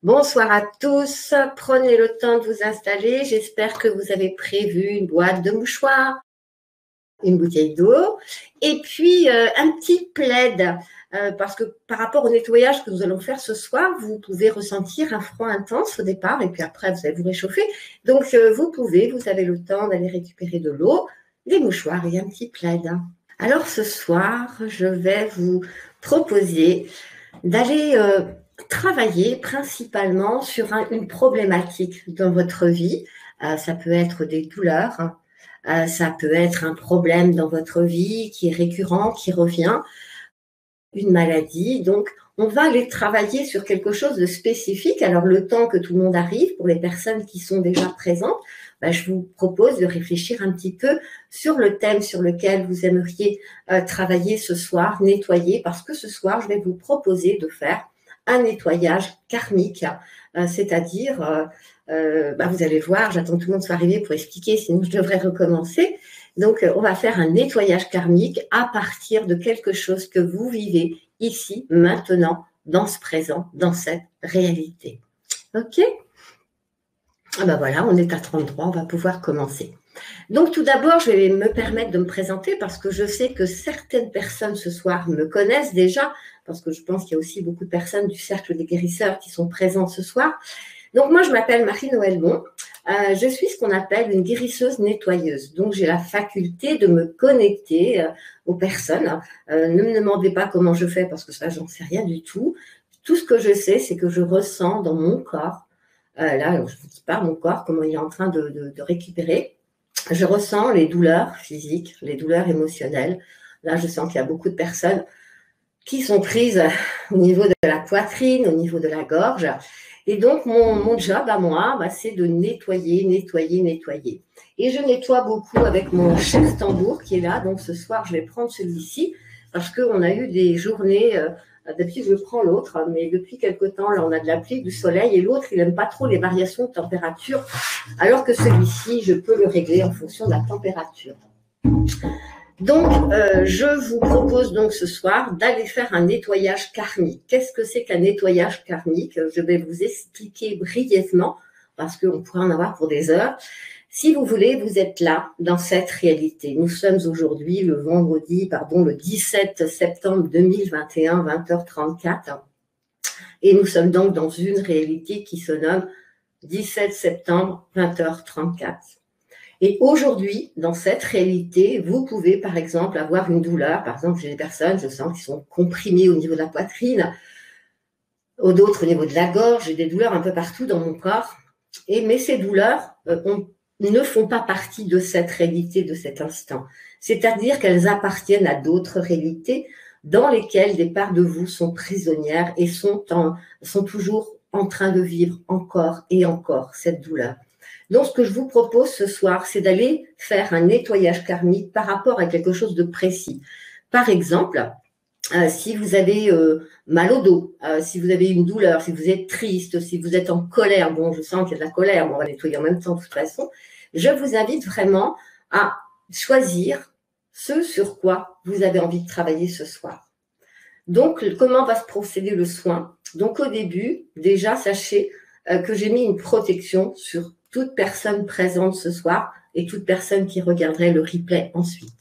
Bonsoir à tous, prenez le temps de vous installer. J'espère que vous avez prévu une boîte de mouchoirs, une bouteille d'eau et puis un petit plaid parce que par rapport au nettoyage que nous allons faire ce soir, vous pouvez ressentir un froid intense au départ et puis après vous allez vous réchauffer. Donc vous avez le temps d'aller récupérer de l'eau, des mouchoirs et un petit plaid. Alors ce soir, je vais vous proposer d'aller travailler principalement sur une problématique dans votre vie. Ça peut être des douleurs, ça peut être un problème dans votre vie qui est récurrent, qui revient, une maladie. Donc, on va aller travailler sur quelque chose de spécifique. Alors, le temps que tout le monde arrive, pour les personnes qui sont déjà présentes, je vous propose de réfléchir un petit peu sur le thème sur lequel vous aimeriez travailler ce soir, nettoyer, parce que ce soir, je vais vous proposer de faire un nettoyage karmique, c'est-à-dire, vous allez voir, j'attends que tout le monde soit arrivé pour expliquer, sinon je devrais recommencer. Donc, on va faire un nettoyage karmique à partir de quelque chose que vous vivez ici, maintenant, dans ce présent, dans cette réalité. OK ? Voilà, on est à 33, on va pouvoir commencer. Donc, tout d'abord, je vais me permettre de me présenter parce que je sais que certaines personnes ce soir me connaissent déjà, parce que je pense qu'il y a aussi beaucoup de personnes du Cercle des Guérisseurs qui sont présentes ce soir. Donc, moi, je m'appelle Marie-Noëlle Bon. Je suis ce qu'on appelle une guérisseuse nettoyeuse. Donc, j'ai la faculté de me connecter aux personnes. Ne me demandez pas comment je fais parce que ça, j'en sais rien du tout. Tout ce que je sais, c'est que je ressens dans mon corps, là, je vous dis pas mon corps, comment il est en train de récupérer. Je ressens les douleurs physiques, les douleurs émotionnelles. Là, je sens qu'il y a beaucoup de personnes qui sont prises au niveau de la poitrine, au niveau de la gorge. Et donc, mon job à moi, c'est de nettoyer, nettoyer, nettoyer. Et je nettoie beaucoup avec mon cher tambour qui est là. Donc, ce soir, je vais prendre celui-ci parce qu'on a eu des journées, d'habitude, je prends l'autre, mais depuis quelque temps, là, on a de la pluie, du soleil, et l'autre, il n'aime pas trop les variations de température, alors que celui-ci, je peux le régler en fonction de la température. Donc, je vous propose donc ce soir d'aller faire un nettoyage karmique. Qu'est-ce que c'est qu'un nettoyage karmique? Je vais vous expliquer brièvement, parce qu'on pourrait en avoir pour des heures. Si vous voulez, vous êtes là, dans cette réalité. Nous sommes aujourd'hui le 17 septembre 2021, 20h34. Et nous sommes donc dans une réalité qui se nomme 17 septembre, 20h34. Et aujourd'hui, dans cette réalité, vous pouvez, par exemple, avoir une douleur. Par exemple, j'ai des personnes, je sens, qui sont comprimées au niveau de la poitrine, ou d'autres au niveau de la gorge. J'ai des douleurs un peu partout dans mon corps. Mais ces douleurs ne font pas partie de cette réalité, de cet instant. C'est-à-dire qu'elles appartiennent à d'autres réalités dans lesquelles des parts de vous sont prisonnières et sont toujours en train de vivre encore et encore cette douleur. Donc, ce que je vous propose ce soir, c'est d'aller faire un nettoyage karmique par rapport à quelque chose de précis. Par exemple, si vous avez mal au dos, si vous avez une douleur, si vous êtes triste, si vous êtes en colère, bon, je sens qu'il y a de la colère, on va nettoyer en même temps de toute façon, je vous invite vraiment à choisir ce sur quoi vous avez envie de travailler ce soir. Donc, comment va se procéder le soin? Donc, au début, déjà, sachez que j'ai mis une protection sur toute personne présente ce soir et toute personne qui regarderait le replay ensuite.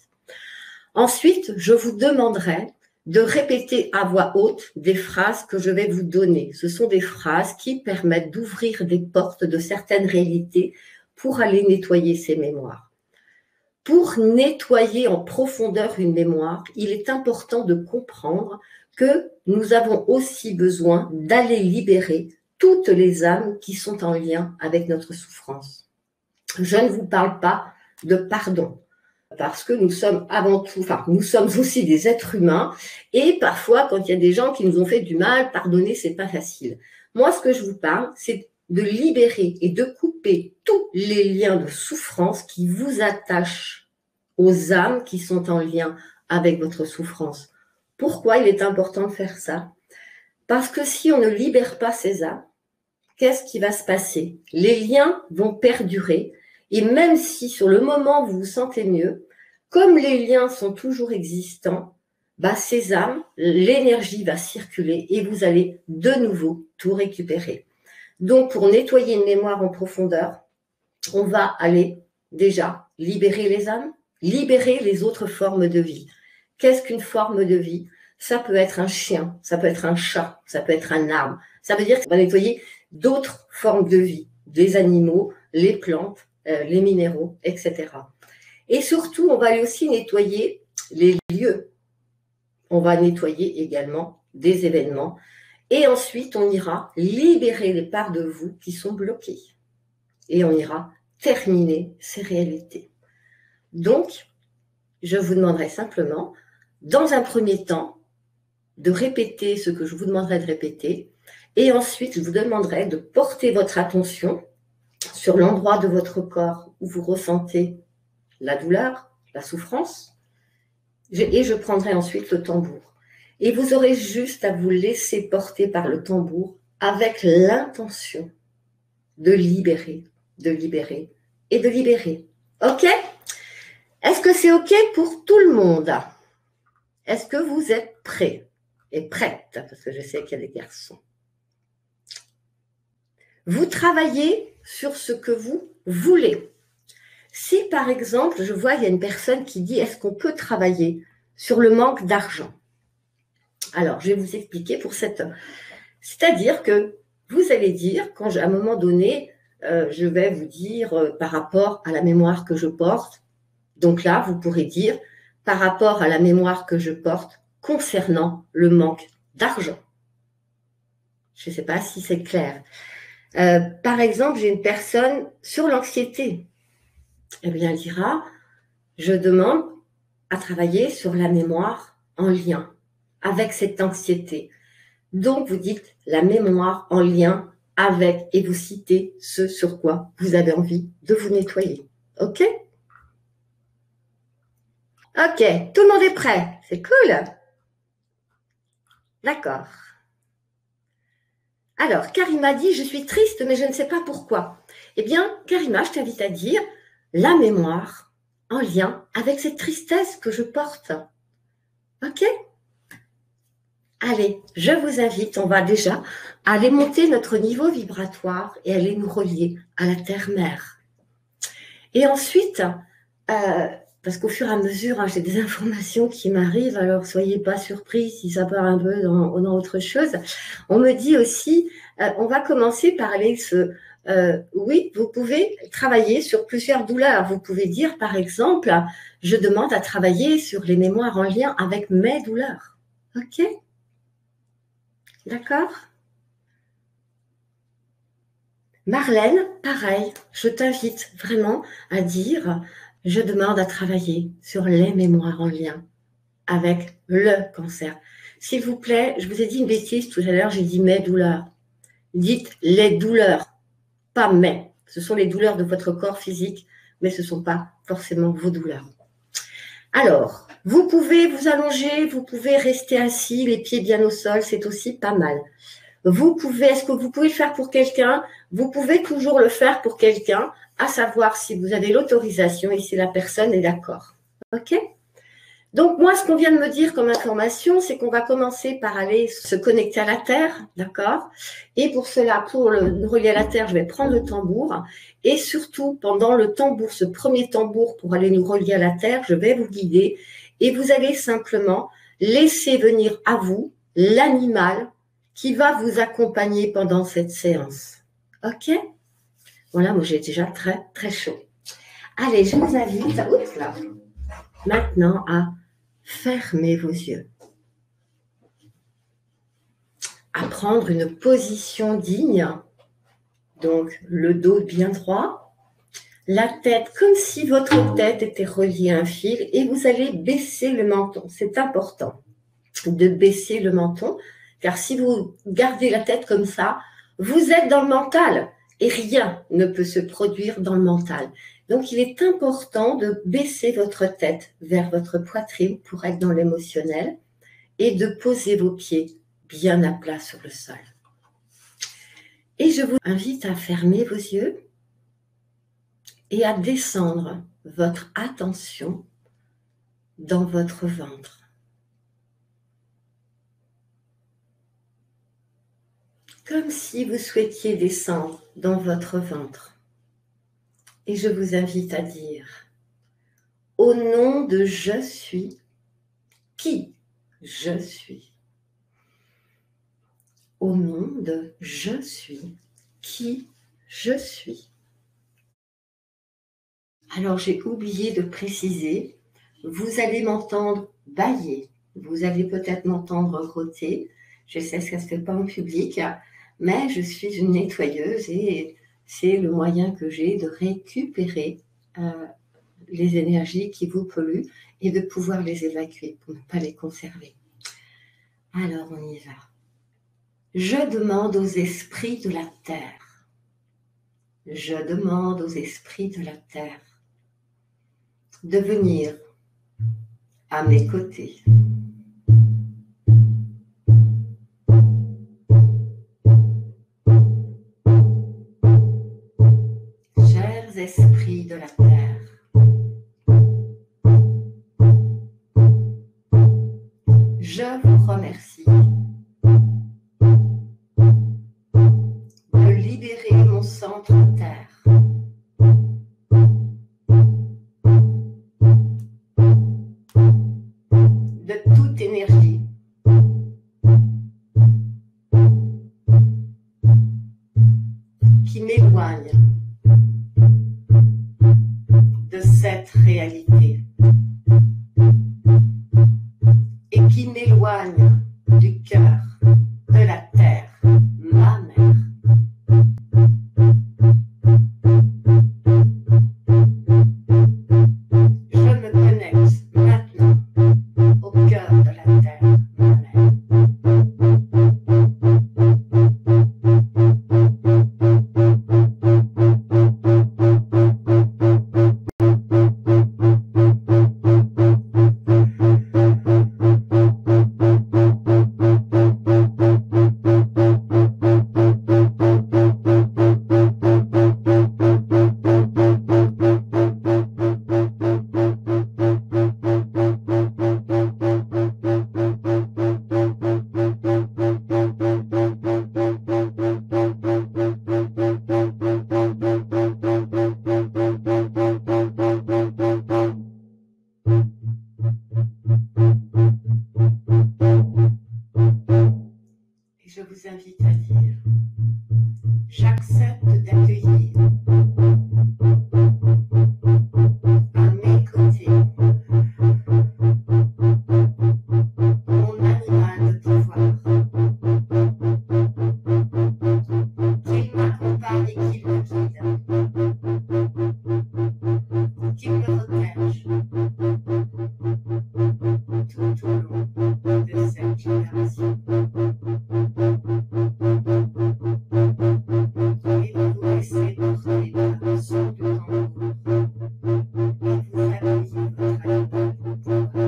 Ensuite, je vous demanderai de répéter à voix haute des phrases que je vais vous donner. Ce sont des phrases qui permettent d'ouvrir des portes de certaines réalités pour aller nettoyer ces mémoires. Pour nettoyer en profondeur une mémoire, il est important de comprendre que nous avons aussi besoin d'aller libérer toutes les âmes qui sont en lien avec notre souffrance. Je ne vous parle pas de pardon, parce que nous sommes avant tout, nous sommes aussi des êtres humains, et parfois, quand il y a des gens qui nous ont fait du mal, pardonner, c'est pas facile. Moi, ce que je vous parle, c'est de libérer et de couper tous les liens de souffrance qui vous attachent aux âmes qui sont en lien avec votre souffrance. Pourquoi il est important de faire ça? Parce que si on ne libère pas ces âmes, qu'est-ce qui va se passer? Les liens vont perdurer, et même si sur le moment vous vous sentez mieux, comme les liens sont toujours existants, ces âmes, l'énergie va circuler et vous allez de nouveau tout récupérer. Donc, pour nettoyer une mémoire en profondeur, on va aller déjà libérer les âmes, libérer les autres formes de vie. Qu'est-ce qu'une forme de vie? Ça peut être un chien, ça peut être un chat, ça peut être un arbre. Ça veut dire qu'on va nettoyer d'autres formes de vie, des animaux, les plantes, les minéraux, etc. Et surtout, on va aller aussi nettoyer les lieux. On va nettoyer également des événements. Et ensuite, on ira libérer les parts de vous qui sont bloquées. Et on ira terminer ces réalités. Donc, je vous demanderai simplement, dans un premier temps, de répéter ce que je vous demanderai de répéter. Et ensuite, je vous demanderai de porter votre attention sur l'endroit de votre corps où vous ressentez la douleur, la souffrance. Et je prendrai ensuite le tambour. Et vous aurez juste à vous laisser porter par le tambour avec l'intention de libérer et de libérer. OK? Est-ce que c'est OK pour tout le monde? Est-ce que vous êtes prêts et prêtes? Parce que je sais qu'il y a des garçons. Vous travaillez sur ce que vous voulez. Si par exemple, je vois, il y a une personne qui dit, est-ce qu'on peut travailler sur le manque d'argent? Alors, je vais vous expliquer pour cette... C'est-à-dire que vous allez dire, quand à un moment donné, je vais vous dire par rapport à la mémoire que je porte, donc là, vous pourrez dire par rapport à la mémoire que je porte concernant le manque d'argent. Je ne sais pas si c'est clair. Par exemple, j'ai une personne sur l'anxiété. Eh bien, elle dira, je demande à travailler sur la mémoire en lien avec cette anxiété. Donc, vous dites la mémoire en lien avec et vous citez ce sur quoi vous avez envie de vous nettoyer. OK? OK, tout le monde est prêt. C'est cool. D'accord. Alors, Karima dit, je suis triste, mais je ne sais pas pourquoi. Eh bien, Karima, je t'invite à dire la mémoire en lien avec cette tristesse que je porte. OK? Allez, je vous invite, on va déjà aller monter notre niveau vibratoire et aller nous relier à la terre-mère. Et ensuite, parce qu'au fur et à mesure, j'ai des informations qui m'arrivent, alors soyez pas surpris si ça part un peu dans autre chose. On me dit aussi, on va commencer par aller oui, vous pouvez travailler sur plusieurs douleurs. Vous pouvez dire, par exemple, je demande à travailler sur les mémoires en lien avec mes douleurs. OK? D'accord? Marlène, pareil, je t'invite vraiment à dire, je demande à travailler sur les mémoires en lien avec le cancer. S'il vous plaît, je vous ai dit une bêtise tout à l'heure, j'ai dit mes douleurs. Dites les douleurs, pas mes. Ce sont les douleurs de votre corps physique, mais ce ne sont pas forcément vos douleurs. Alors, vous pouvez vous allonger, vous pouvez rester assis, les pieds bien au sol, c'est aussi pas mal. Est-ce que vous pouvez le faire pour quelqu'un? Vous pouvez toujours le faire pour quelqu'un, à savoir si vous avez l'autorisation et si la personne est d'accord. OK? Donc, moi, ce qu'on vient de me dire comme information, c'est qu'on va commencer par aller se connecter à la Terre, d'accord? Et pour cela, pour nous relier à la Terre, je vais prendre le tambour. Et surtout, pendant le tambour, ce premier tambour pour aller nous relier à la Terre, je vais vous guider. Et vous allez simplement laisser venir à vous l'animal qui va vous accompagner pendant cette séance. OK? Voilà, moi j'ai déjà très, très chaud. Allez, je vous invite maintenant à fermer vos yeux. À prendre une position digne. Donc, le dos bien droit. La tête comme si votre tête était reliée à un fil. Et vous allez baisser le menton. C'est important de baisser le menton. Car si vous gardez la tête comme ça, vous êtes dans le mental et rien ne peut se produire dans le mental. Donc, il est important de baisser votre tête vers votre poitrine pour être dans l'émotionnel et de poser vos pieds bien à plat sur le sol. Et je vous invite à fermer vos yeux et à descendre votre attention dans votre ventre. comme si vous souhaitiez descendre dans votre ventre. Et je vous invite à dire, au nom de je suis, qui je suis. Au nom de je suis, qui je suis. Alors j'ai oublié de préciser, vous allez m'entendre bâiller, vous allez peut-être m'entendre roter, je sais que ça ne se fait pas en public, mais je suis une nettoyeuse et c'est le moyen que j'ai de récupérer les énergies qui vous polluent et de pouvoir les évacuer pour ne pas les conserver. Alors on y va. Je demande aux esprits de la terre, je demande aux esprits de la terre de venir à mes côtés. Chers esprits de la terre, je vous remercie de libérer mon centre terre. De toute énergie qui m'éloigne de cette réalité et qui m'éloigne du cœur de la terre, ma mère. Je me connecte maintenant au cœur de la terre, ma mère. Et je vous invite à dire, j'accepte d'accueillir à mes côtés mon animal de pouvoir, qu'il m'accompagne et qu'il me guide, qu'il me protège tout au long de cette génération. Et vous vous laissez porter par le son du tambour et vous accueillez votre animal de pouvoir.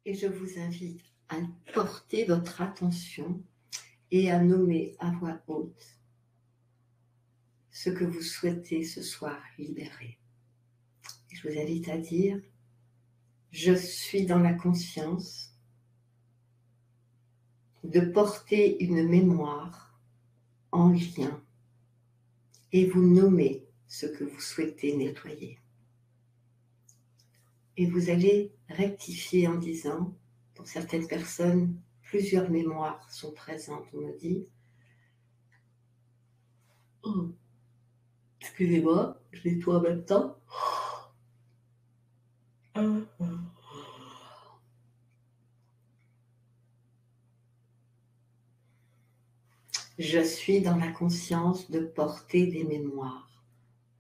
Et je vous invite à porter votre attention et à nommer à voix haute ce que vous souhaitez ce soir libérer. Et je vous invite à dire, je suis dans la conscience de porter une mémoire en lien et vous nommez ce que vous souhaitez nettoyer. Et vous allez rectifier en disant, pour certaines personnes, plusieurs mémoires sont présentes, on me dit. Oh, excusez-moi, je nettoie en même temps. Je suis dans la conscience de porter des mémoires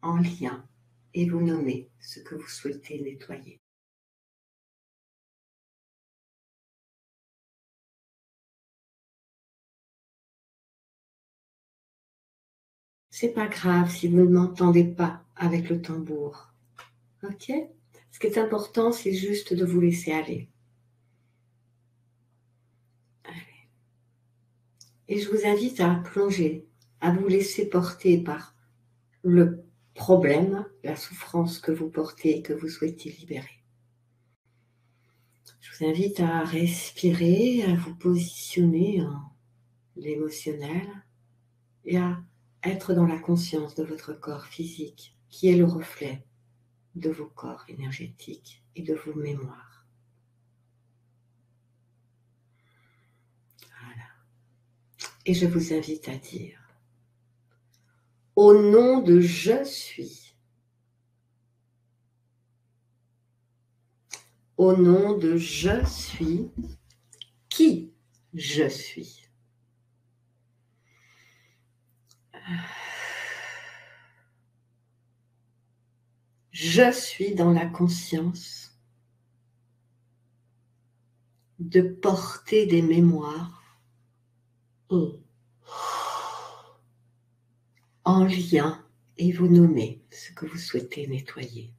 en lien et vous nommez ce que vous souhaitez nettoyer. C'est pas grave si vous ne m'entendez pas avec le tambour. Ok? Ce qui est important, c'est juste de vous laisser aller. Allez. Et je vous invite à plonger, à vous laisser porter par le problème, la souffrance que vous portez et que vous souhaitez libérer. Je vous invite à respirer, à vous positionner en l'émotionnel et à être dans la conscience de votre corps physique qui est le reflet de vos corps énergétiques et de vos mémoires. Voilà. Et je vous invite à dire, au nom de je suis, au nom de je suis, qui je suis. Je suis dans la conscience de porter des mémoires en lien et vous nommez ce que vous souhaitez nettoyer.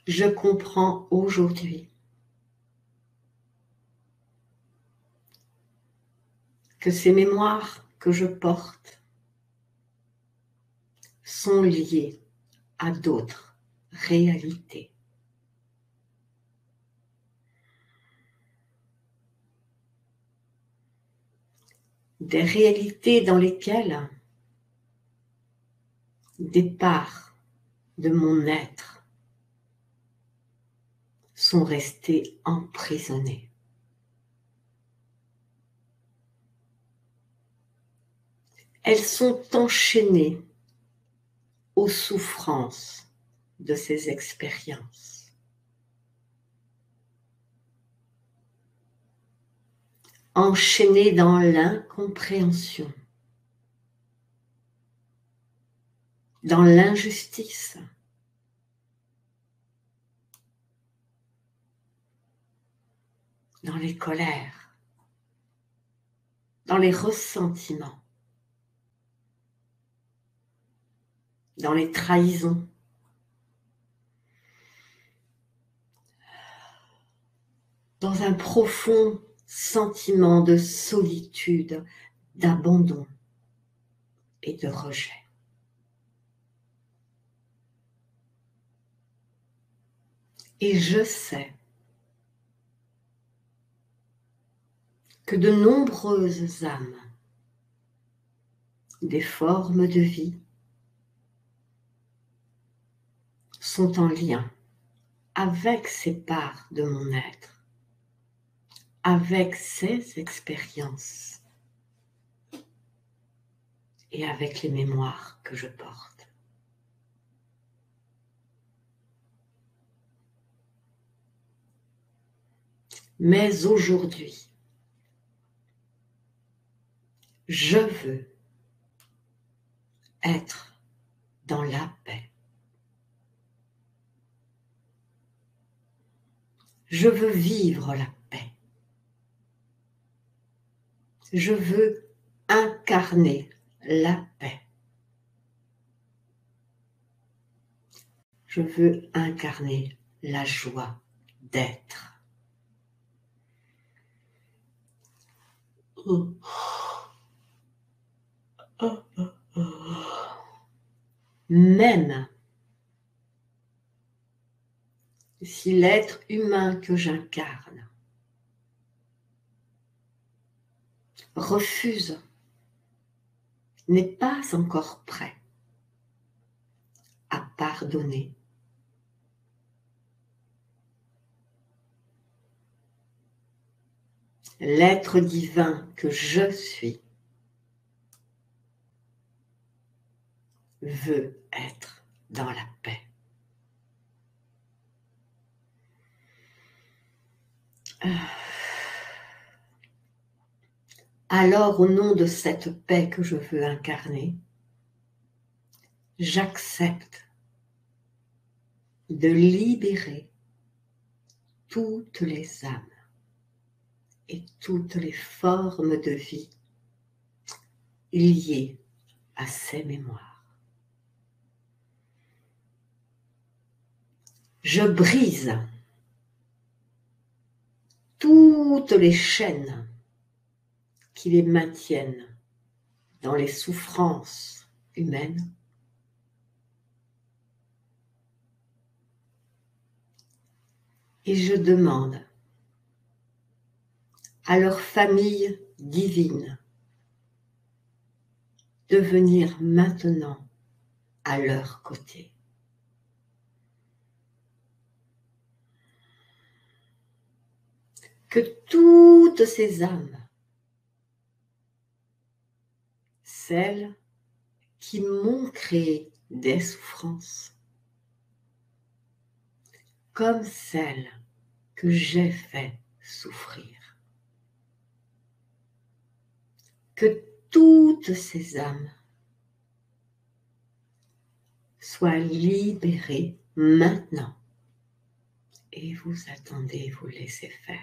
Je comprends aujourd'hui que ces mémoires que je porte sont liées à d'autres réalités. Des réalités dans lesquelles des parts de mon être sont restées emprisonnées. Elles sont enchaînées aux souffrances de ces expériences. Enchaînées dans l'incompréhension, dans l'injustice, dans les colères, dans les ressentiments, dans les trahisons, dans un profond sentiment de solitude, d'abandon et de rejet. Et je sais que de nombreuses âmes, des formes de vie, sont en lien avec ces parts de mon être, avec ces expériences et avec les mémoires que je porte. Mais aujourd'hui, je veux être dans la paix. Je veux vivre la paix. Je veux incarner la paix. Je veux incarner la joie d'être. Même si l'être humain que j'incarne refuse, n'est pas encore prêt à pardonner, l'être divin que je suis veut être dans la paix. alors au nom de cette paix que je veux incarner, j'accepte de libérer toutes les âmes et toutes les formes de vie liées à ces mémoires. Je brise toutes les chaînes qui les maintiennent dans les souffrances humaines et je demande à leur famille divine de venir maintenant à leur côté. Que toutes ces âmes, celles qui m'ont créé des souffrances, comme celles que j'ai fait souffrir, que toutes ces âmes soient libérées maintenant. Et vous attendez, vous laissez faire.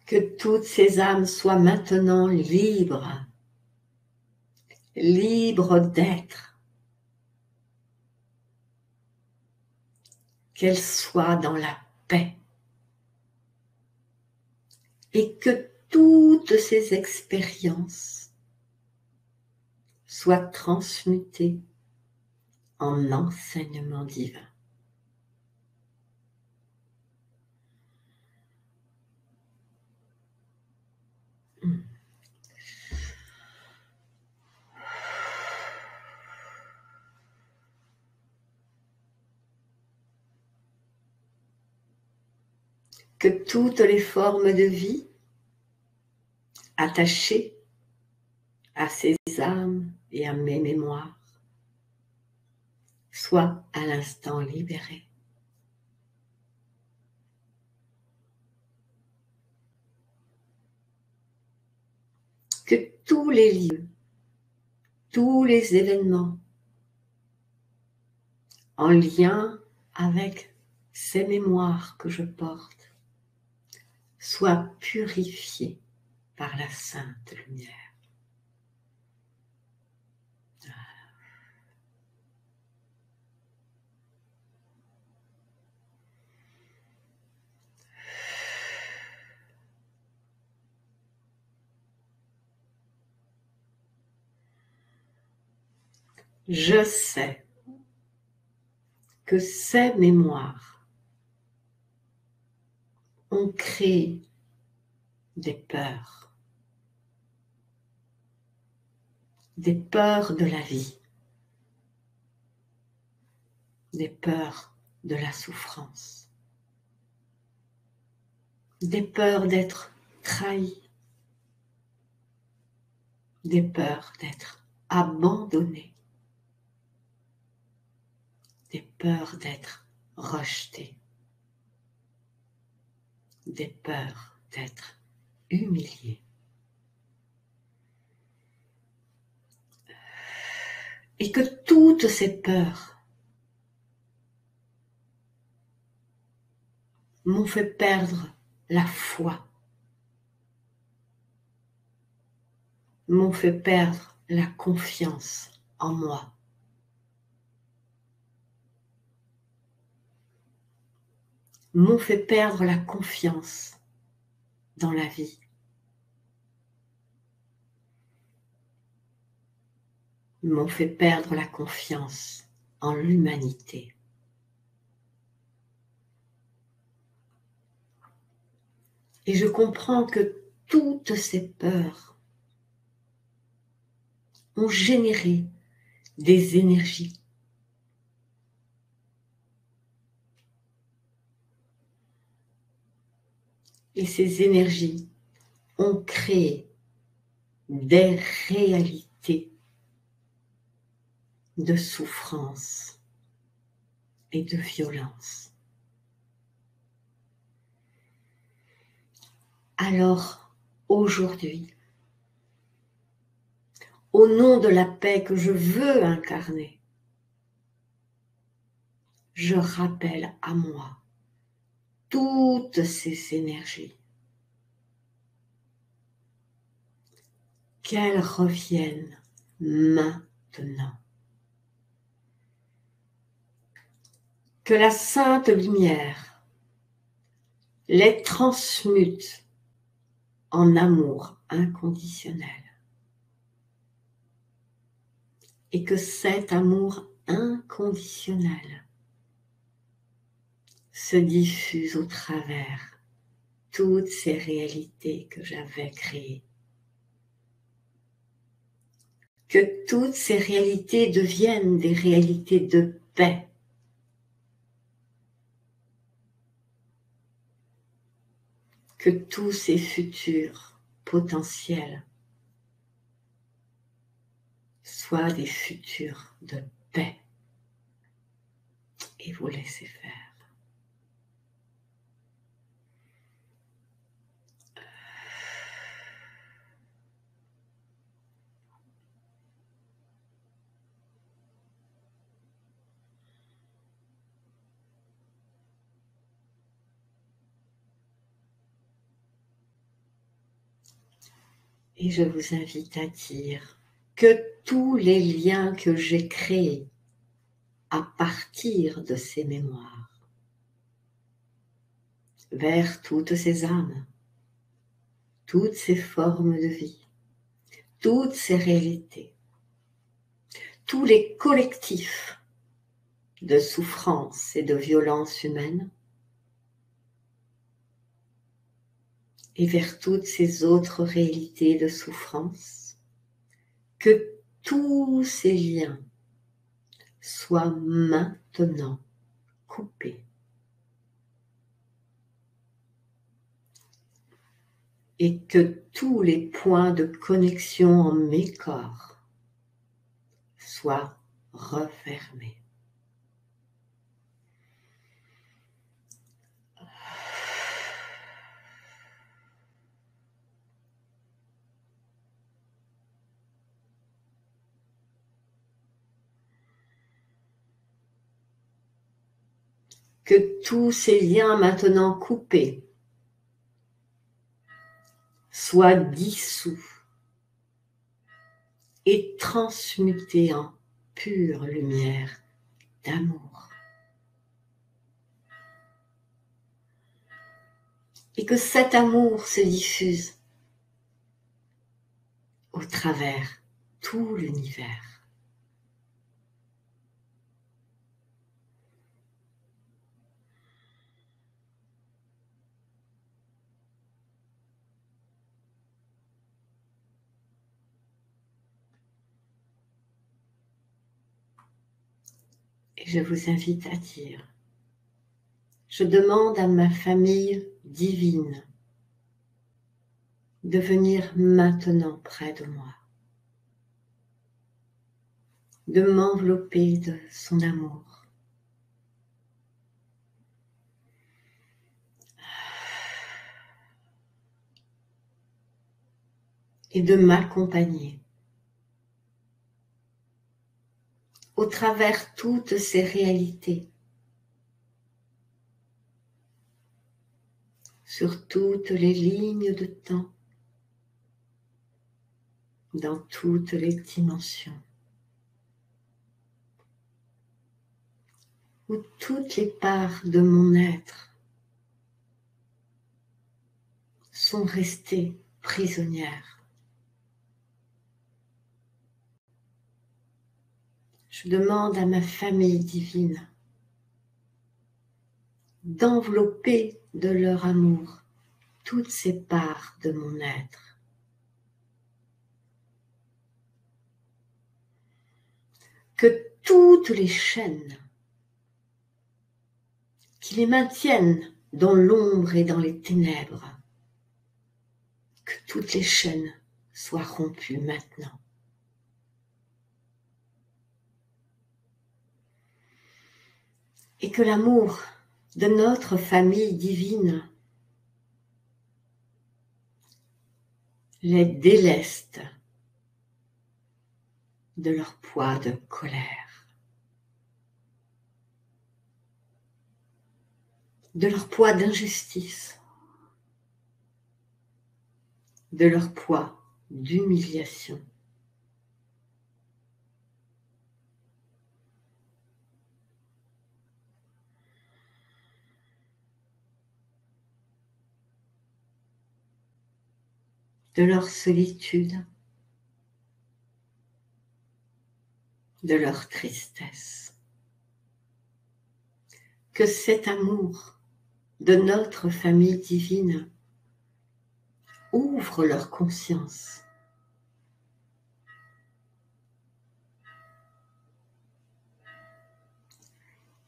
Que toutes ces âmes soient maintenant libres, libres d'être, qu'elles soient dans la paix et que toutes ces expériences soient transmutées en enseignement divin. Que toutes les formes de vie attachées à ces âmes et à mes mémoires soient à l'instant libérées. Que tous les lieux, tous les événements en lien avec ces mémoires que je porte soient purifiés par la Sainte Lumière. Je sais que ces mémoires ont créé des peurs de la vie, des peurs de la souffrance, des peurs d'être trahi, des peurs d'être abandonné, des peurs d'être rejeté, des peurs d'être humilié. Et que toutes ces peurs m'ont fait perdre la foi, m'ont fait perdre la confiance en moi, m'ont fait perdre la confiance dans la vie, m'ont fait perdre la confiance en l'humanité. Et je comprends que toutes ces peurs ont généré des énergies Et ces énergies ont créé des réalités de souffrance et de violence. Alors, aujourd'hui, au nom de la paix que je veux incarner, je rappelle à moi toutes ces énergies, qu'elles reviennent maintenant. Que la sainte lumière les transmute en amour inconditionnel. Et que cet amour inconditionnel se diffuse au travers toutes ces réalités que j'avais créées. Que toutes ces réalités deviennent des réalités de paix. Que tous ces futurs potentiels soient des futurs de paix. Et vous laissez faire. Et je vous invite à dire que tous les liens que j'ai créés à partir de ces mémoires vers toutes ces âmes, toutes ces formes de vie, toutes ces réalités, tous les collectifs de souffrance et de violence humaine, et vers toutes ces autres réalités de souffrance, que tous ces liens soient maintenant coupés. Et que tous les points de connexion en mes corps soient refermés. Que tous ces liens maintenant coupés soient dissous et transmutés en pure lumière d'amour. Et que cet amour se diffuse au travers tout l'univers. Et je vous invite à dire, je demande à ma famille divine de venir maintenant près de moi, de m'envelopper de son amour. Et de m'accompagner au travers toutes ces réalités, sur toutes les lignes de temps, dans toutes les dimensions, où toutes les parts de mon être sont restées prisonnières. Je demande à ma famille divine d'envelopper de leur amour toutes ces parts de mon être. Que toutes les chaînes qui les maintiennent dans l'ombre et dans les ténèbres toutes les chaînes soient rompues maintenant. Et que l'amour de notre famille divine les déleste de leur poids de colère, de leur poids d'injustice, de leur poids d'humiliation. De leur solitude, de leur tristesse. Que cet amour de notre famille divine ouvre leur conscience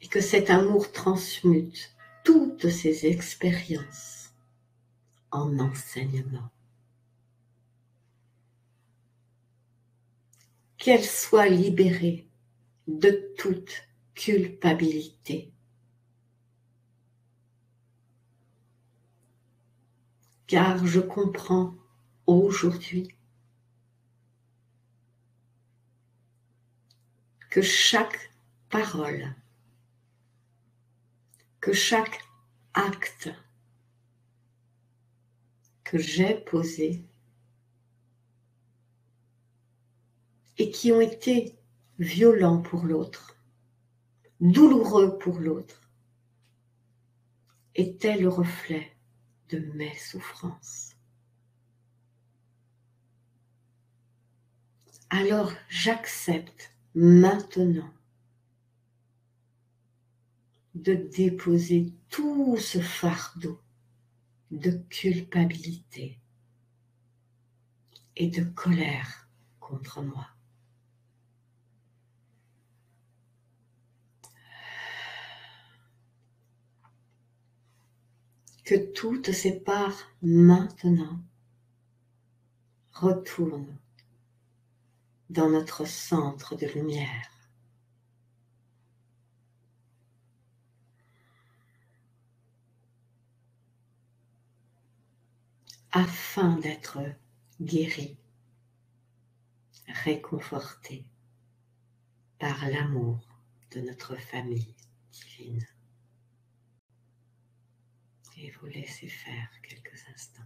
et que cet amour transmute toutes ces expériences en enseignement. Qu'elles soient libérées de toute culpabilité. Car je comprends aujourd'hui que chaque parole, que chaque acte que j'ai posé et qui ont été violents pour l'autre, douloureux pour l'autre, était le reflet de mes souffrances. Alors j'accepte maintenant de déposer tout ce fardeau de culpabilité et de colère contre moi. Que toutes ces parts maintenant retournent dans notre centre de lumière. Afin d'être guéris, réconfortés par l'amour de notre famille divine. Et vous laissez faire quelques instants.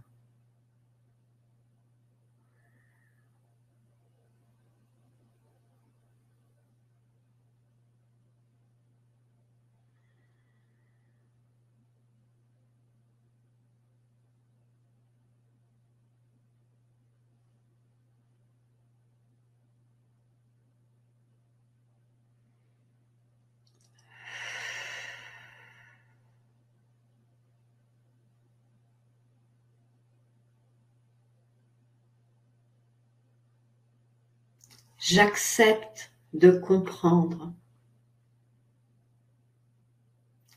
J'accepte de comprendre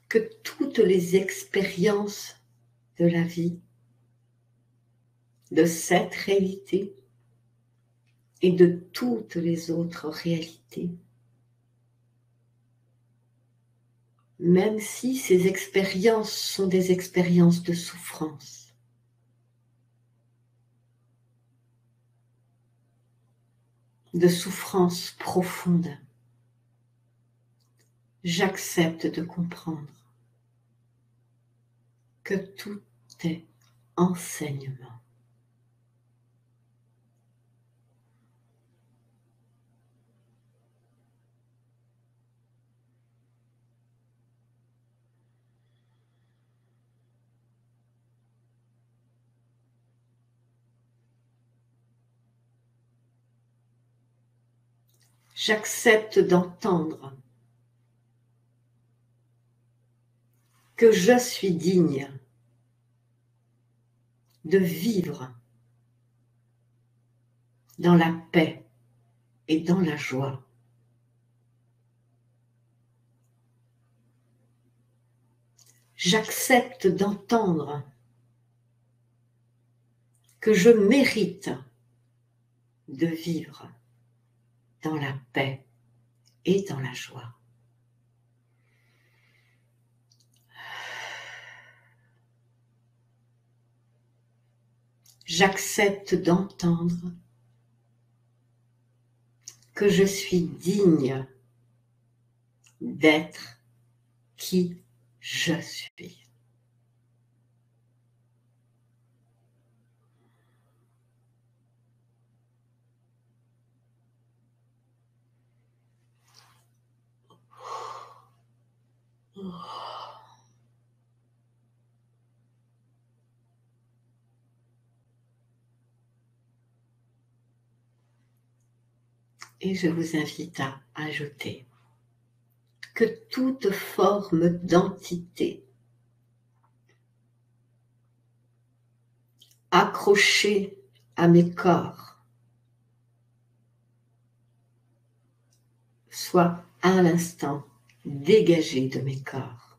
que toutes les expériences de la vie, de cette réalité et de toutes les autres réalités, même si ces expériences sont des expériences de souffrance, de souffrance profonde, j'accepte de comprendre que tout est enseignement. J'accepte d'entendre que je suis digne de vivre dans la paix et dans la joie. J'accepte d'entendre que je mérite de vivre dans la paix et dans la joie. J'accepte d'entendre que je suis digne d'être qui je suis. Et je vous invite à ajouter que toute forme d'entité accrochée à mes corps soit à l'instant dégagée de mes corps.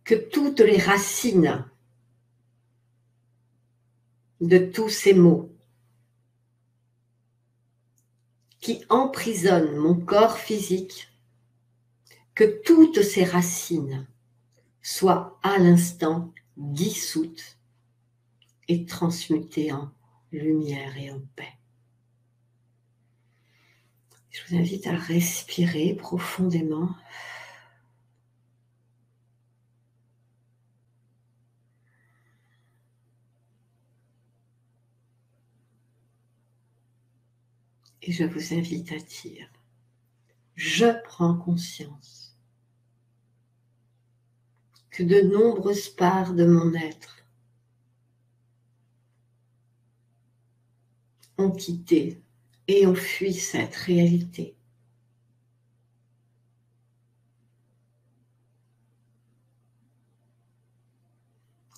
Que toutes les racines de tous ces mots qui emprisonnent mon corps physique, que toutes ces racines soient à l'instant dissoutes et transmutées en lumière et en paix. Je vous invite à respirer profondément. Et je vous invite à dire, je prends conscience que de nombreuses parts de mon être ont quitté et ont fui cette réalité.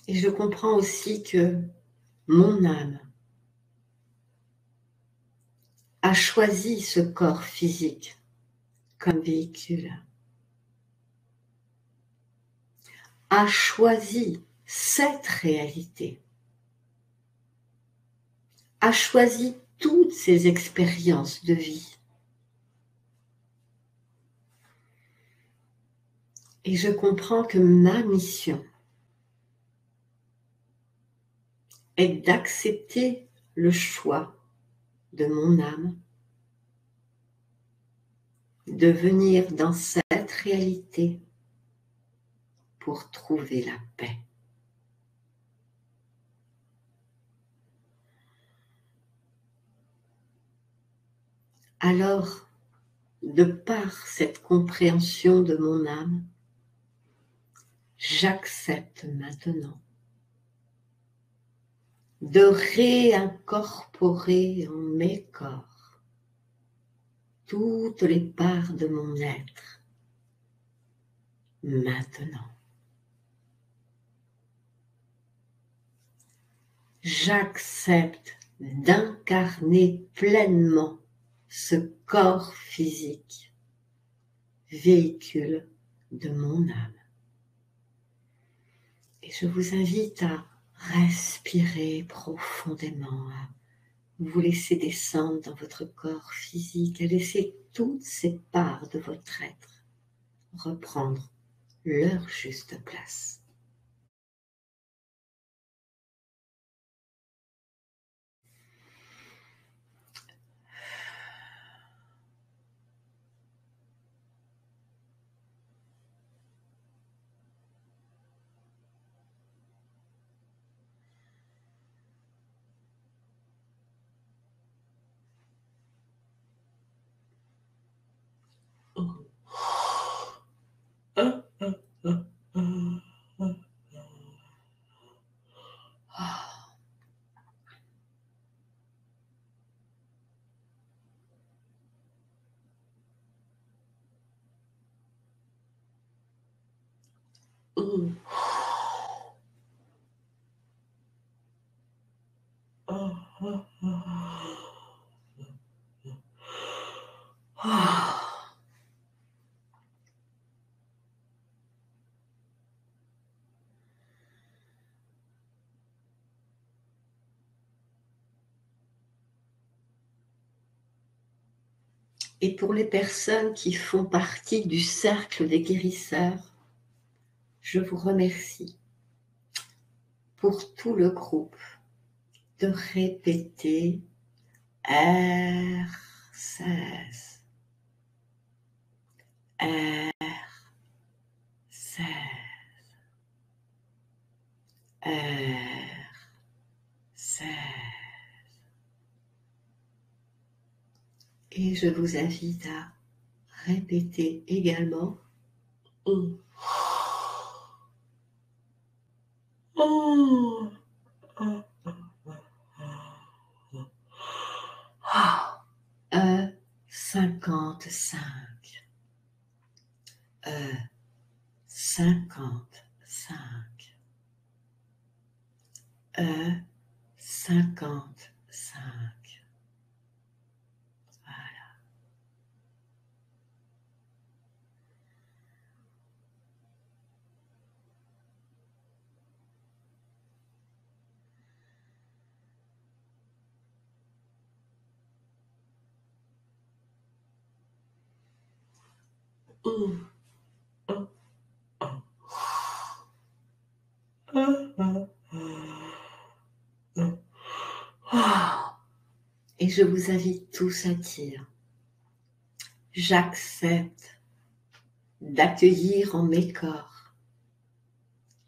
Et je comprends aussi que mon âme a choisi ce corps physique comme véhicule, a choisi cette réalité, a choisi toutes ces expériences de vie. Et je comprends que ma mission est d'accepter le choix de mon âme de venir dans cette réalité pour trouver la paix. Alors, de par cette compréhension de mon âme, j'accepte maintenant de réincorporer en mes corps toutes les parts de mon être maintenant. J'accepte d'incarner pleinement ce corps physique, véhicule de mon âme. Et je vous invite à respirer profondément, à vous laisser descendre dans votre corps physique, à laisser toutes ces parts de votre être reprendre leur juste place. Et pour les personnes qui font partie du cercle des guérisseurs, je vous remercie pour tout le groupe de répéter R16, R16, R16. Et je vous invite à répéter également E55, E55, E55. Voilà. Et je vous invite tous à dire, j'accepte d'accueillir en mes corps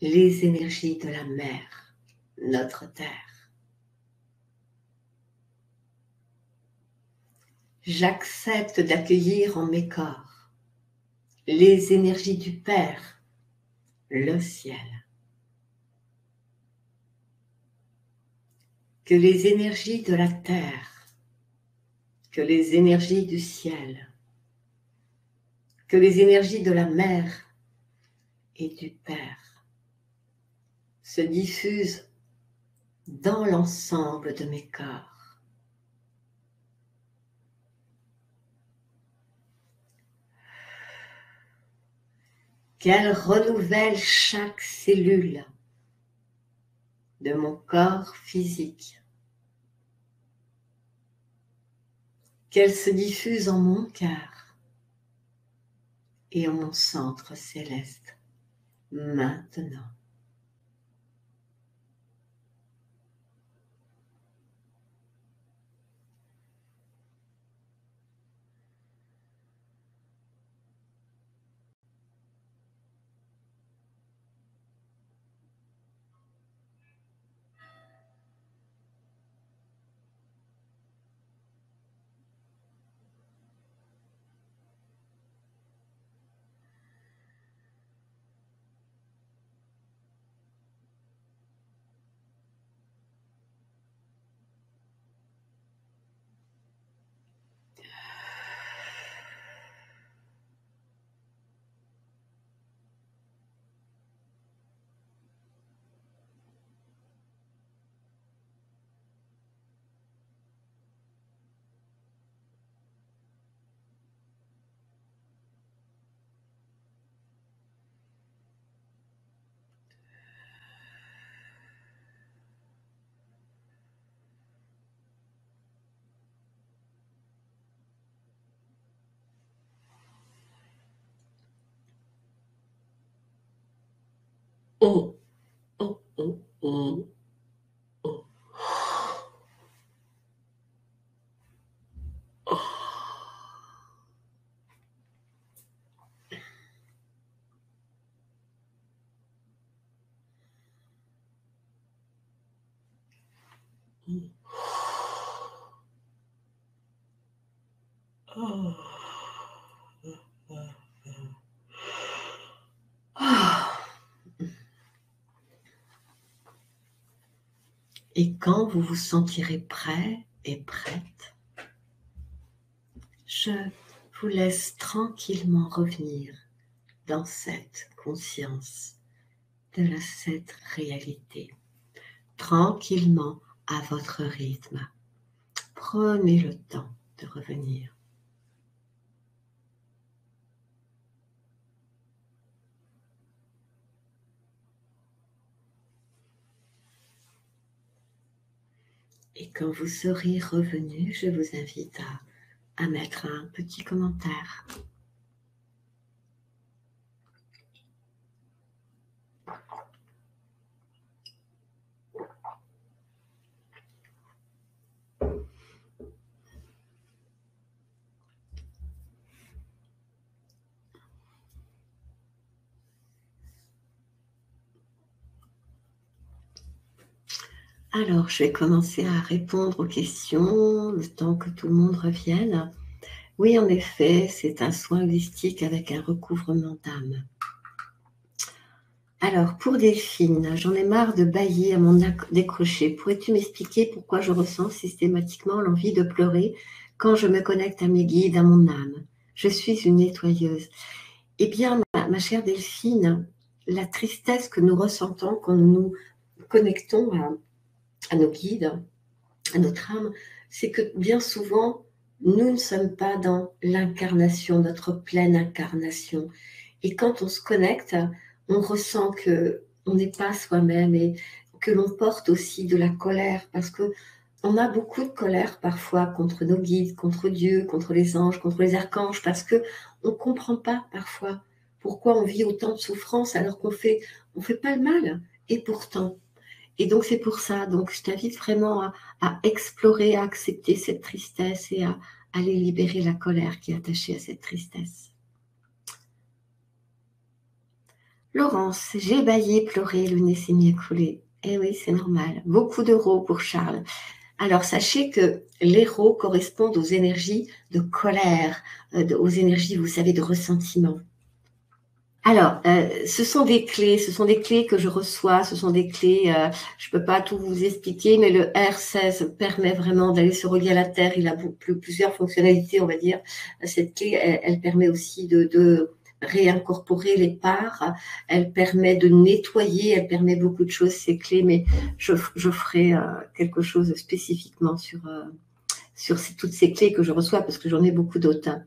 les énergies de la mer, notre terre. J'accepte d'accueillir en mes corps les énergies du Père, le ciel. Que les énergies de la terre, que les énergies du ciel, que les énergies de la mer et du Père se diffusent dans l'ensemble de mes corps. Qu'elles renouvellent chaque cellule de mon corps physique. Qu'elles se diffusent en mon cœur et en mon centre céleste maintenant. Oh, oh, oh, oh, oh. Et quand vous vous sentirez prêt et prête, je vous laisse tranquillement revenir dans cette conscience de cette réalité, tranquillement à votre rythme. Prenez le temps de revenir. Et quand vous serez revenu, je vous invite à à mettre un petit commentaire. Alors, je vais commencer à répondre aux questions, le temps que tout le monde revienne. Oui, en effet, c'est un soin holistique avec un recouvrement d'âme. Alors, pour Delphine, j'en ai marre de bâiller à mon décroché. Pourrais-tu m'expliquer pourquoi je ressens systématiquement l'envie de pleurer quand je me connecte à mes guides, à mon âme? Je suis une nettoyeuse. Eh bien, ma chère Delphine, la tristesse que nous ressentons quand nous nous connectons à nos guides, à notre âme, c'est que bien souvent, nous ne sommes pas dans l'incarnation, notre pleine incarnation. Et quand on se connecte, on ressent qu'on n'est pas soi-même et que l'on porte aussi de la colère parce que on a beaucoup de colère parfois contre nos guides, contre Dieu, contre les anges, contre les archanges, parce qu'on ne comprend pas parfois pourquoi on vit autant de souffrance alors qu'on fait pas le mal. Et pourtant, et donc c'est pour ça, donc je t'invite vraiment à explorer, à accepter cette tristesse et à aller libérer la colère qui est attachée à cette tristesse. Laurence, j'ai bâillé, pleuré, le nez s'est mis à couler. Eh oui, c'est normal. Beaucoup d'euros pour Charles. Alors, sachez que les raux correspondent aux énergies de colère, aux énergies, vous savez, de ressentiment. Alors, ce sont des clés que je reçois, ce sont des clés, je ne peux pas tout vous expliquer, mais le R16 permet vraiment d'aller se relier à la Terre. Il a plusieurs fonctionnalités, on va dire. Cette clé, elle permet aussi de réincorporer les parts, elle permet de nettoyer, elle permet beaucoup de choses, ces clés, mais je ferai quelque chose spécifiquement sur toutes ces clés que je reçois, parce que j'en ai beaucoup d'autres.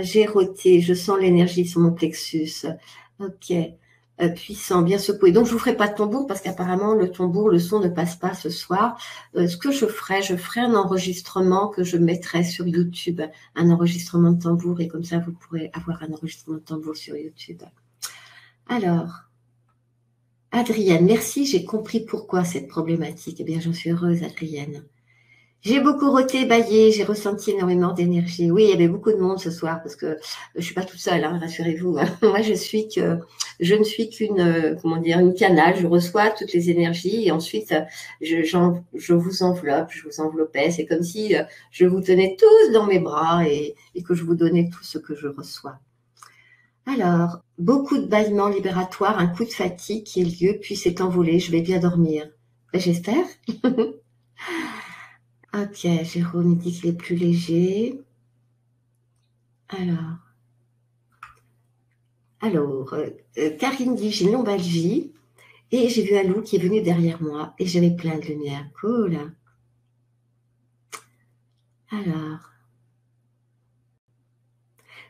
J'ai roté, je sens l'énergie sur mon plexus. Ok, puissant, bien secoué. Donc, je ne vous ferai pas de tambour parce qu'apparemment, le tambour, le son ne passe pas ce soir. Ce que je ferai un enregistrement que je mettrai sur YouTube, un enregistrement de tambour, et comme ça, vous pourrez avoir un enregistrement de tambour sur YouTube. Alors, Adrienne, merci, j'ai compris pourquoi cette problématique. Eh bien, j'en suis heureuse, Adrienne. J'ai beaucoup roté, bâillé, j'ai ressenti énormément d'énergie. Oui, il y avait beaucoup de monde ce soir parce que je suis pas toute seule, hein, rassurez-vous. Moi, je ne suis qu'une, une canal. Je reçois toutes les énergies et ensuite je vous enveloppe, je vous enveloppais. C'est comme si je vous tenais tous dans mes bras et que je vous donnais tout ce que je reçois. Alors, beaucoup de bâillements libératoires, un coup de fatigue qui est lieu, puis s'est envolé. Je vais bien dormir. Ben, j'espère. Ok, Jérôme dit qu'il est plus léger. Alors, Karine dit j'ai une lombalgie et j'ai vu un loup qui est venu derrière moi et j'avais plein de lumière. Cool. Alors,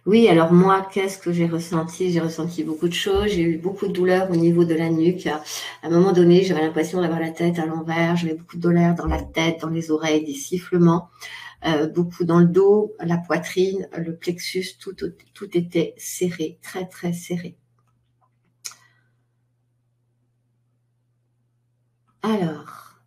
oui, alors moi, qu'est-ce que j'ai ressenti? J'ai ressenti beaucoup de choses. J'ai eu beaucoup de douleurs au niveau de la nuque. À un moment donné, j'avais l'impression d'avoir la tête à l'envers. J'avais beaucoup de douleurs dans la tête, dans les oreilles, des sifflements. Beaucoup dans le dos, la poitrine, le plexus, tout était serré, très très serré. Alors,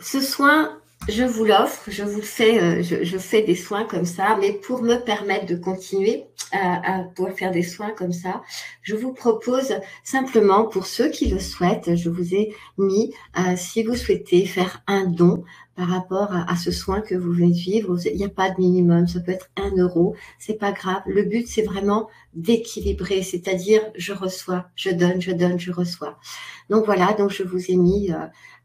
ce soin, je vous l'offre, je vous le fais, je fais des soins comme ça, mais pour me permettre de continuer à pouvoir faire des soins comme ça, je vous propose simplement, pour ceux qui le souhaitent, je vous ai mis, si vous souhaitez faire un don par rapport à ce soin que vous venez de vivre, il n'y a pas de minimum, ça peut être 1 euro, c'est pas grave. Le but, c'est vraiment d'équilibrer, c'est-à-dire je reçois, je donne, je reçois. Donc voilà, donc je vous ai mis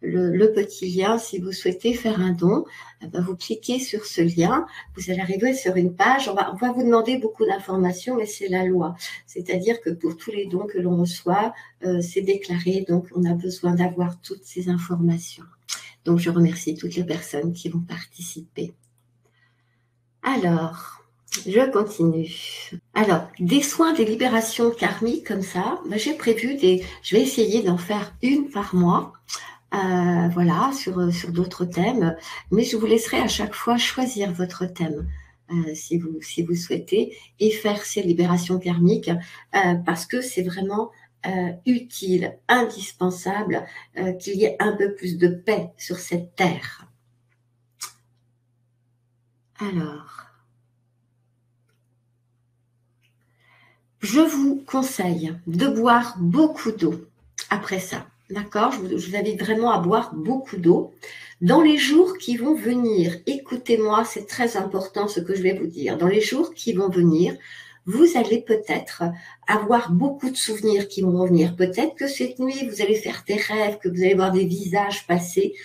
le petit lien. Si vous souhaitez faire un don, vous cliquez sur ce lien, vous allez arriver sur une page, on va vous demander beaucoup d'informations, mais c'est la loi. C'est-à-dire que pour tous les dons que l'on reçoit, c'est déclaré, donc on a besoin d'avoir toutes ces informations. Donc, je remercie toutes les personnes qui vont participer. Alors, je continue. Alors, des soins de libération karmique comme ça, j'ai prévu je vais essayer d'en faire une par mois. voilà, sur d'autres thèmes. Mais je vous laisserai à chaque fois choisir votre thème. Si vous souhaitez, et faire ces libérations karmiques, parce que c'est vraiment utile, indispensable, qu'il y ait un peu plus de paix sur cette terre. Alors, je vous conseille de boire beaucoup d'eau après ça. D'accord, je vous invite vraiment à boire beaucoup d'eau. Dans les jours qui vont venir, écoutez-moi, c'est très important ce que je vais vous dire. Dans les jours qui vont venir, vous allez peut-être avoir beaucoup de souvenirs qui vont revenir. Peut-être que cette nuit, vous allez faire des rêves, que vous allez voir des visages passer.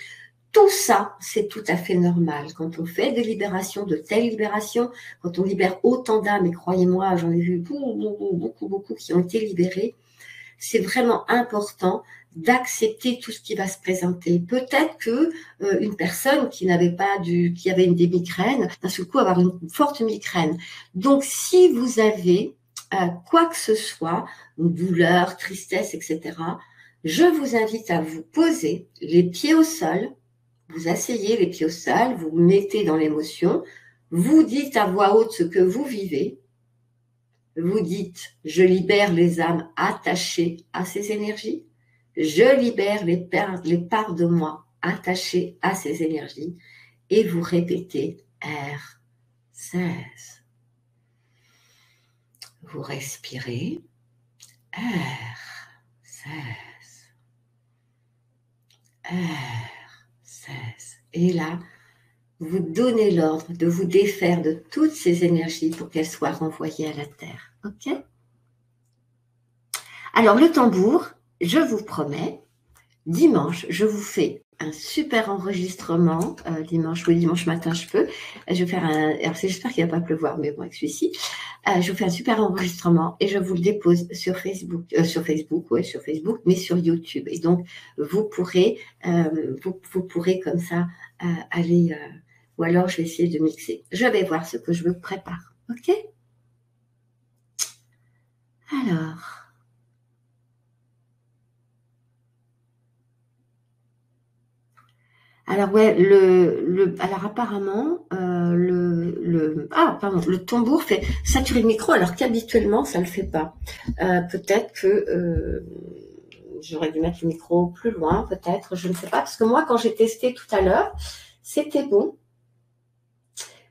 Tout ça, c'est tout à fait normal. Quand on fait des libérations, de telles libérations, quand on libère autant d'âmes, et croyez-moi, j'en ai vu beaucoup qui ont été libérés, c'est vraiment important d'accepter tout ce qui va se présenter. Peut-être que une personne qui n'avait pas qui avait des migraines, d'un seul coup avoir une forte migraine. Donc, si vous avez quoi que ce soit, une douleur, tristesse, etc., je vous invite à vous poser les pieds au sol, vous asseyez les pieds au sol, vous vous mettez dans l'émotion, vous dites à voix haute ce que vous vivez, vous dites « je libère les âmes attachées à ces énergies », je libère les parts de moi attachées à ces énergies, et vous répétez R16. Vous respirez R16, R16, et là, vous donnez l'ordre de vous défaire de toutes ces énergies pour qu'elles soient renvoyées à la Terre. Ok ? Alors, le tambour, je vous promets, dimanche, je vous fais un super enregistrement. Dimanche matin, je peux. Je vais faire un. Alors, j'espère qu'il ne va pas pleuvoir, mais bon, avec celui-ci. Je vous fais un super enregistrement et je vous le dépose sur Facebook, sur Facebook, mais sur YouTube. Et donc, vous pourrez comme ça aller. Ou alors, je vais essayer de mixer. Je vais voir ce que je me prépare. OK ? Alors ouais, alors apparemment, le tambour fait saturer le micro, alors qu'habituellement, ça ne le fait pas. Peut-être que j'aurais dû mettre le micro plus loin, peut-être, je ne sais pas, parce que moi, quand j'ai testé tout à l'heure, c'était bon.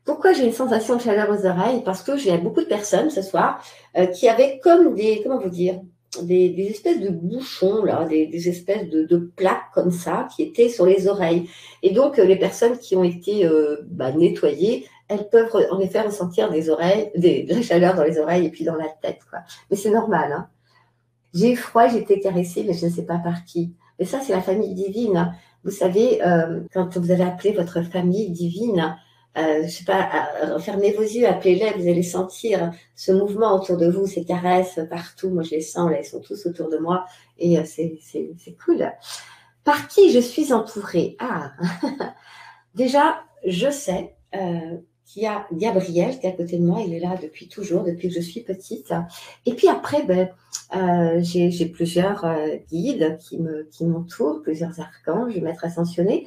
Pourquoi j'ai une sensation de chaleur aux oreilles? Parce que j'ai beaucoup de personnes ce soir qui avaient comme comment vous dire, des espèces de bouchons, là, des espèces de plaques comme ça qui étaient sur les oreilles. Et donc, les personnes qui ont été nettoyées, elles peuvent en effet ressentir de la chaleur dans les oreilles et puis dans la tête, quoi. Mais c'est normal, hein. J'ai eu froid, j'ai été caressée, mais je ne sais pas par qui. Mais ça, c'est la famille divine, hein. Vous savez, quand vous avez appelé votre famille divine, je ne sais pas, fermez vos yeux, appelez-les, vous allez sentir ce mouvement autour de vous, ces caresses partout. Moi, je les sens, là, ils sont tous autour de moi et c'est cool. Par qui je suis entourée? Ah, déjà, je sais qu'il y a Gabriel qui est à côté de moi, il est là depuis toujours, depuis que je suis petite. Et puis après, j'ai plusieurs guides qui m'entourent, plusieurs archanges, maîtres ascensionnés.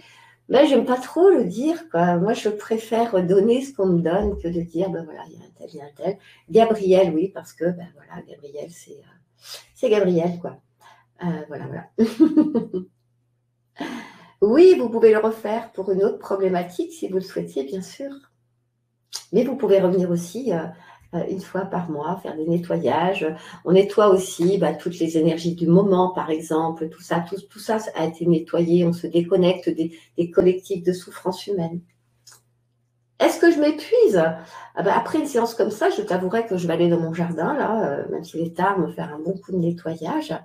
Mais j'aime pas trop le dire, quoi. Moi, je préfère donner ce qu'on me donne que de dire, voilà, il y a un tel, il y a un tel. Gabriel, oui, parce que, voilà, Gabriel, c'est Gabriel, quoi. Voilà. Oui, vous pouvez le refaire pour une autre problématique, si vous le souhaitiez, bien sûr. Mais vous pouvez revenir aussi une fois par mois, faire des nettoyages. On nettoie aussi toutes les énergies du moment, par exemple. Tout ça a été nettoyé. On se déconnecte des collectifs de souffrance humaine. Est-ce que je m'épuise? Après une séance comme ça, je t'avouerai que je vais aller dans mon jardin, là, même s'il est tard, me faire un bon coup de nettoyage.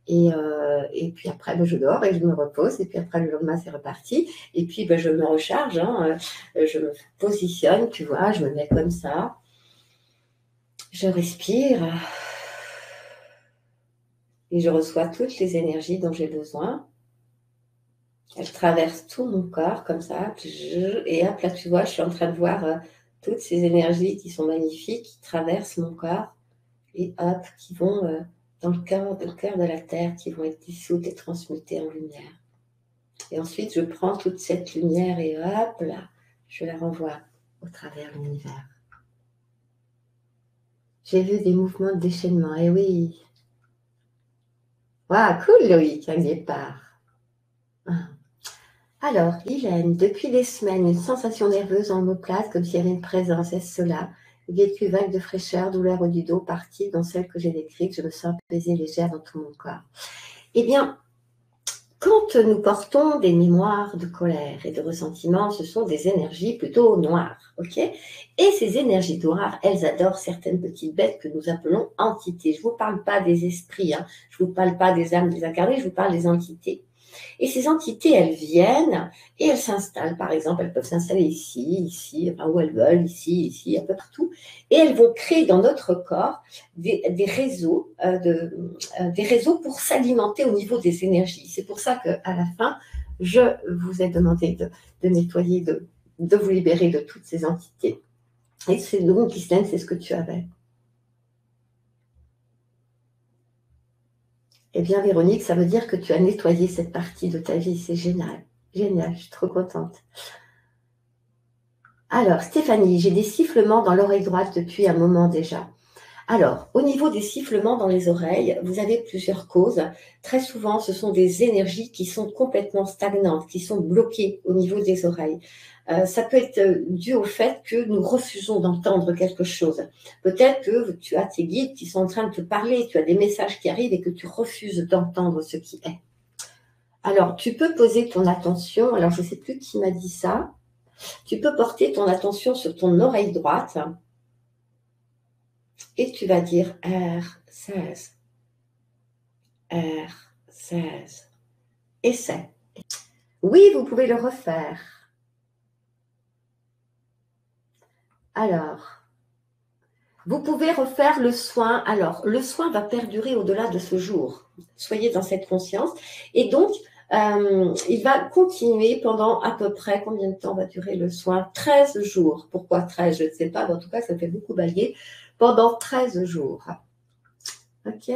Et puis après, je dors et je me repose. Et puis après, le lendemain, c'est reparti. Et puis, je me recharge. Hein, je me positionne, tu vois, je me mets comme ça. Je respire. Et je reçois toutes les énergies dont j'ai besoin. Elles traversent tout mon corps comme ça. Et hop, là, tu vois, je suis en train de voir toutes ces énergies qui sont magnifiques, qui traversent mon corps. Et hop, qui vont dans le cœur de la Terre, qui vont être dissoutes et transmutées en lumière. Et ensuite, je prends toute cette lumière et hop là, je la renvoie au travers l'univers. J'ai vu des mouvements de déchaînement, eh oui. Waouh, cool Loïc, un guépard. Alors, Lilène, depuis des semaines, une sensation nerveuse en omoplate, comme s'il y avait une présence, est-ce cela? Vécu vague de fraîcheur, douleur au du dos, partie dans celle que j'ai décrite, je me sens apaisée, légère dans tout mon corps. Eh bien, quand nous portons des mémoires de colère et de ressentiment, ce sont des énergies plutôt noires, ok? Et ces énergies noires, elles adorent certaines petites bêtes que nous appelons entités. Je ne vous parle pas des esprits, hein, je ne vous parle pas des âmes désincarnées, je vous parle des entités. Et ces entités, elles viennent et elles s'installent. Par exemple, elles peuvent s'installer ici, enfin, où elles veulent, ici, un peu partout. Et elles vont créer dans notre corps des réseaux, des réseaux pour s'alimenter au niveau des énergies. C'est pour ça qu'à la fin, je vous ai demandé de nettoyer, de vous libérer de toutes ces entités. Et c'est donc, Ghislaine, c'est ce que tu avais. Eh bien, Véronique, ça veut dire que tu as nettoyé cette partie de ta vie. C'est génial. Génial, je suis trop contente. Alors, Stéphanie, j'ai des sifflements dans l'oreille droite depuis un moment déjà. Alors, au niveau des sifflements dans les oreilles, vous avez plusieurs causes. Très souvent, ce sont des énergies qui sont complètement stagnantes, qui sont bloquées au niveau des oreilles. Ça peut être dû au fait que nous refusons d'entendre quelque chose. Peut-être que tu as tes guides qui sont en train de te parler, tu as des messages qui arrivent et que tu refuses d'entendre ce qui est. Alors, tu peux poser ton attention, alors je ne sais plus qui m'a dit ça, tu peux porter ton attention sur ton oreille droite et tu vas dire R16, R16. Essaie. Oui, vous pouvez le refaire. Alors, vous pouvez refaire le soin. Alors, le soin va perdurer au-delà de ce jour. Soyez dans cette conscience. Et donc, il va continuer pendant à peu près, combien de temps va durer le soin? 13 jours. Pourquoi 13? Je ne sais pas, mais en tout cas, ça me fait beaucoup balayer. Pendant 13 jours. Ok?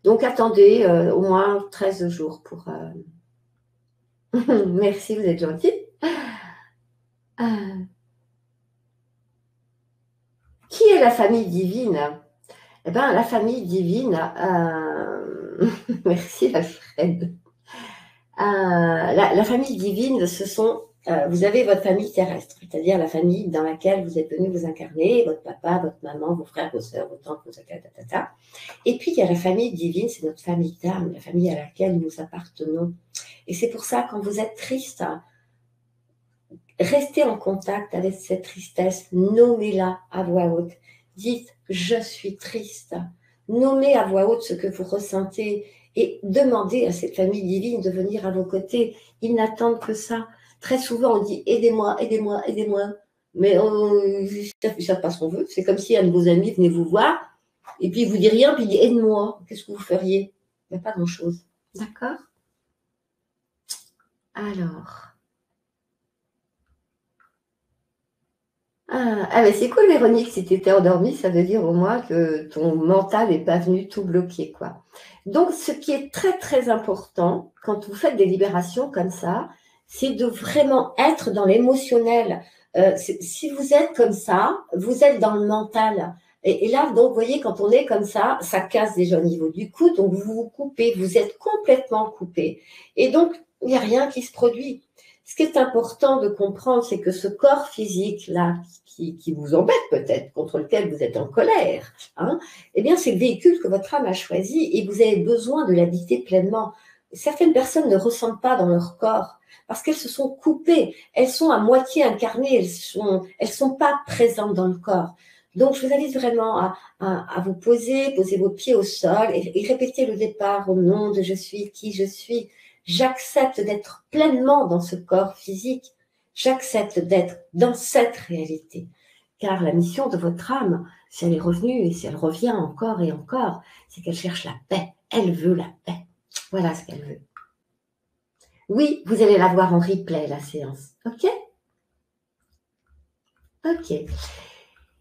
Donc, attendez au moins 13 jours pour... Merci, vous êtes gentil. Qui est la famille divine? Eh bien, la famille divine, merci Alfred. La famille divine, ce sont, vous avez votre famille terrestre, c'est-à-dire la famille dans laquelle vous êtes venu vous incarner, votre papa, votre maman, vos frères, vos sœurs, vos tantes, vos tatata. Et puis, il y a la famille divine, c'est notre famille d'âme, la famille à laquelle nous appartenons. Et c'est pour ça, quand vous êtes triste, restez en contact avec cette tristesse, nommez-la à voix haute. Dites « je suis triste ». Nommez à voix haute ce que vous ressentez et demandez à cette famille divine de venir à vos côtés. Ils n'attendent que ça. Très souvent, on dit « aidez-moi, aidez-moi, aidez-moi ». Mais ils ne savent pas ce qu'on veut. C'est comme si un de vos amis venait vous voir et puis il ne vous dit rien, puis il dit « aide-moi ». Qu'est-ce que vous feriez? Il n'y a pas grand-chose. D'accord? Alors... mais c'est cool, Véronique, si tu étais endormie, ça veut dire au moins que ton mental n'est pas venu tout bloquer, quoi. Donc, ce qui est très, très important quand vous faites des libérations comme ça, c'est de vraiment être dans l'émotionnel. Si vous êtes comme ça, vous êtes dans le mental. Et là, donc, vous voyez, quand on est comme ça casse déjà au niveau du cou, donc vous vous coupez, vous êtes complètement coupé. Et donc, il n'y a rien qui se produit. Ce qui est important de comprendre, c'est que ce corps physique-là, qui vous embête peut-être, contre lequel vous êtes en colère, hein, eh bien, c'est le véhicule que votre âme a choisi et vous avez besoin de l'habiter pleinement. Certaines personnes ne ressentent pas dans leur corps parce qu'elles se sont coupées, elles sont à moitié incarnées, elles sont pas présentes dans le corps. Donc, je vous invite vraiment à vous poser vos pieds au sol et répéter le départ au nom de je suis qui je suis. J'accepte d'être pleinement dans ce corps physique. J'accepte d'être dans cette réalité. Car la mission de votre âme, si elle est revenue et si elle revient encore et encore, c'est qu'elle cherche la paix. Elle veut la paix. Voilà ce qu'elle veut. Oui, vous allez la voir en replay, la séance. OK? OK.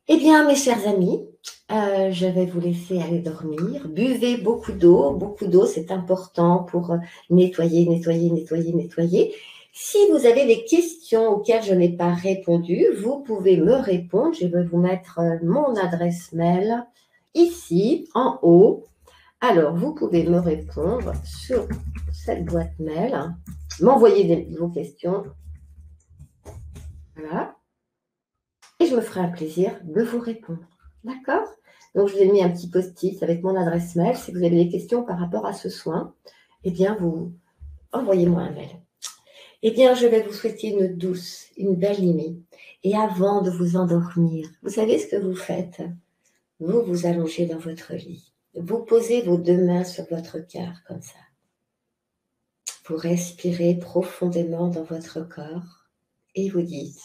Eh bien, mes chers amis, je vais vous laisser aller dormir. Buvez beaucoup d'eau. Beaucoup d'eau, c'est important pour nettoyer, nettoyer, nettoyer, nettoyer. Si vous avez des questions auxquelles je n'ai pas répondu, vous pouvez me répondre. Je vais vous mettre mon adresse mail ici, en haut. Alors, vous pouvez me répondre sur cette boîte mail, m'envoyer vos questions. Voilà. Et je me ferai un plaisir de vous répondre. D'accord? Donc, je vous ai mis un petit post-it avec mon adresse mail. Si vous avez des questions par rapport à ce soin, eh bien, vous envoyez-moi un mail. Eh bien, je vais vous souhaiter une douce, une belle nuit. Et avant de vous endormir, vous savez ce que vous faites? Vous vous allongez dans votre lit. Vous posez vos deux mains sur votre cœur, comme ça. Vous respirez profondément dans votre corps et vous dites,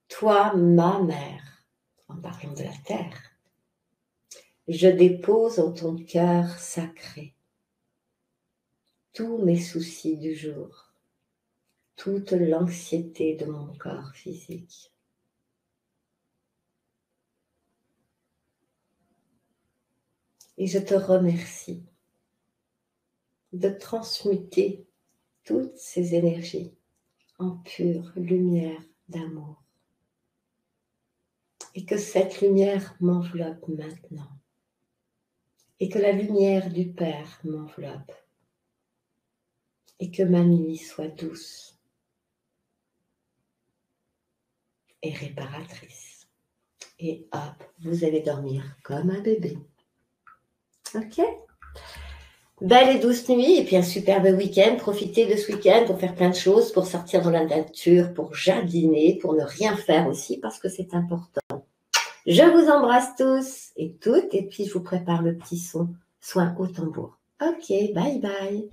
toi, ma mère, en parlant de la terre, je dépose en ton cœur sacré tous mes soucis du jour, toute l'anxiété de mon corps physique. Et je te remercie de transmuter toutes ces énergies en pure lumière d'amour. Et que cette lumière m'enveloppe maintenant. Et que la lumière du Père m'enveloppe. Et que ma nuit soit douce et réparatrice. Et hop, vous allez dormir comme un bébé. Ok? Belle et douce nuit et puis un superbe week-end. Profitez de ce week-end pour faire plein de choses, pour sortir dans la nature, pour jardiner, pour ne rien faire aussi parce que c'est important. Je vous embrasse tous et toutes et puis je vous prépare le petit soin au tambour. Ok, bye bye.